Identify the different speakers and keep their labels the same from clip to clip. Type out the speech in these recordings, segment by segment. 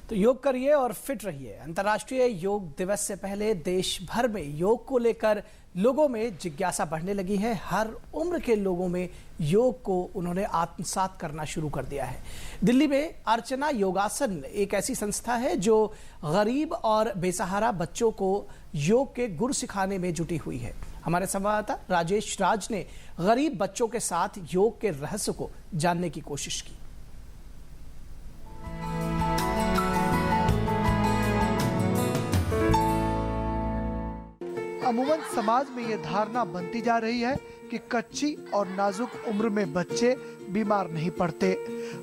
Speaker 1: तो योग करिए और फिट रहिए। अंतर्राष्ट्रीय योग दिवस से पहले देश भर में योग को लेकर लोगों में जिज्ञासा बढ़ने लगी है। हर उम्र के लोगों में योग को उन्होंने आत्मसात करना शुरू कर दिया है। दिल्ली में अर्चना योगासन एक ऐसी संस्था है जो गरीब और बेसहारा बच्चों को योग के गुर सिखाने में जुटी हुई है। हमारे संवाददाता राजेश राज ने गरीब बच्चों के साथ योग के रहस्य को जानने की कोशिश की।
Speaker 2: अमूमन समाज में ये धारणा बनती जा रही है कि कच्ची और नाजुक उम्र में बच्चे बीमार नहीं पड़ते।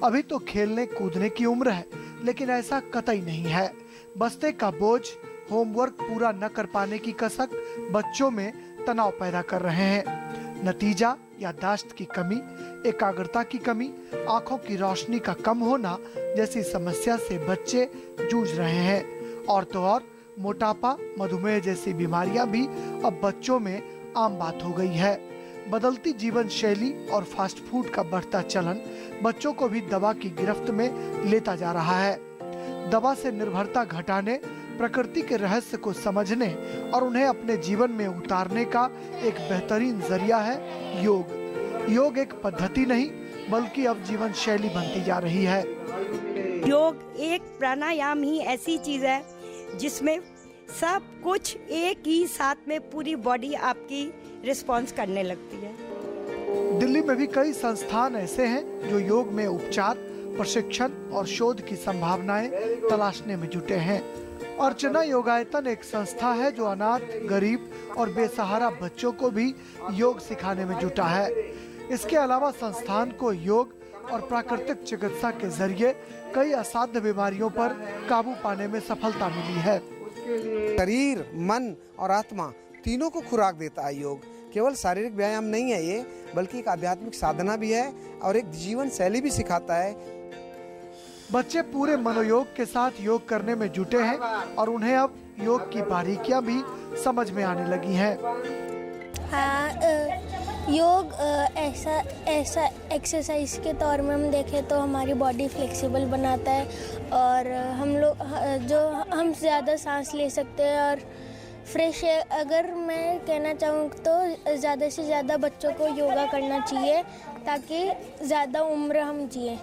Speaker 2: अभी तो खेलने कूदने की उम्र है, लेकिन ऐसा कतई नहीं है। बस्ते का बोझ, होमवर्क पूरा न कर पाने की कसक बच्चों में तनाव पैदा कर रहे हैं। नतीजा याददाश्त की कमी, एकाग्रता की कमी, आंखों की रोशनी का कम होना जैसी समस्या से बच्चे जूझ रहे हैं। और तो और मोटापा, मधुमेह जैसी बीमारियां भी अब बच्चों में आम बात हो गई है। बदलती जीवन शैली और फास्ट फूड का बढ़ता चलन बच्चों को भी दवा की गिरफ्त में लेता जा रहा है। दवा से निर्भरता घटाने, प्रकृति के रहस्य को समझने और उन्हें अपने जीवन में उतारने का एक बेहतरीन जरिया है योग। योग एक पद्धति नहीं बल्कि अब जीवन शैली बनती जा रही है।
Speaker 3: योग एक प्राणायाम ही ऐसी चीज है जिसमें सब कुछ एक ही साथ में पूरी बॉडी आपकी रिस्पॉन्स करने लगती है।
Speaker 2: दिल्ली में भी कई संस्थान ऐसे हैं जो योग में उपचार, प्रशिक्षण और शोध की संभावनाएं तलाशने में जुटे हैं। अर्चना योगायतन एक संस्था है जो अनाथ, गरीब और बेसहारा बच्चों को भी योग सिखाने में जुटा है। इसके अलावा संस्थान को योग और प्राकृतिक चिकित्सा के जरिए कई असाध्य बीमारियों पर काबू पाने में सफलता मिली है।
Speaker 4: शरीर, मन और आत्मा तीनों को खुराक देता है योग। केवल शारीरिक व्यायाम नहीं है ये, बल्कि एक आध्यात्मिक साधना भी है और एक जीवन शैली भी सिखाता है।
Speaker 2: बच्चे पूरे मनोयोग के साथ योग करने में जुटे हैं और उन्हें अब योग की बारीकियां भी समझ में आने लगी हैं।
Speaker 5: योग ऐसा एक्सरसाइज के तौर में हम देखें तो हमारी बॉडी फ्लेक्सिबल बनाता है और हम ज़्यादा सांस ले सकते हैं और फ्रेश है। अगर मैं कहना चाहूँ तो ज़्यादा से ज़्यादा बच्चों को योगा करना चाहिए ताकि ज़्यादा उम्र हम जिए।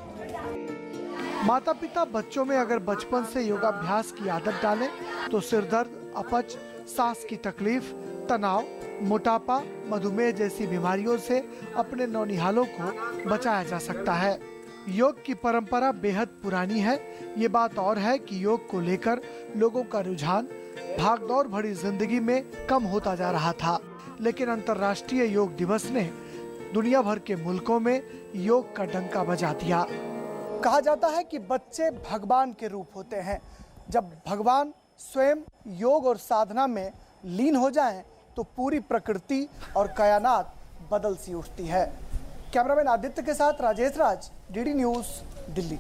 Speaker 2: माता पिता बच्चों में अगर बचपन से योगाभ्यास की आदत डालें तो सिरदर्द, अपच, सांस की तकलीफ, तनाव, मोटापा, मधुमेह जैसी बीमारियों से अपने नौनिहालों को बचाया जा सकता है। योग की परंपरा बेहद पुरानी है। ये बात और है कि योग को लेकर लोगों का रुझान भागदौड़ भरी जिंदगी में कम होता जा रहा था, लेकिन अंतर्राष्ट्रीय योग दिवस ने दुनिया भर के मुल्कों में योग का डंका बजा दिया। कहा जाता है कि बच्चे भगवान के रूप होते हैं। जब भगवान स्वयं योग और साधना में लीन हो जाएं, तो पूरी प्रकृति और कायनात बदल सी उठती है। कैमरामैन आदित्य के साथ राजेश राज, डीडी न्यूज़, दिल्ली।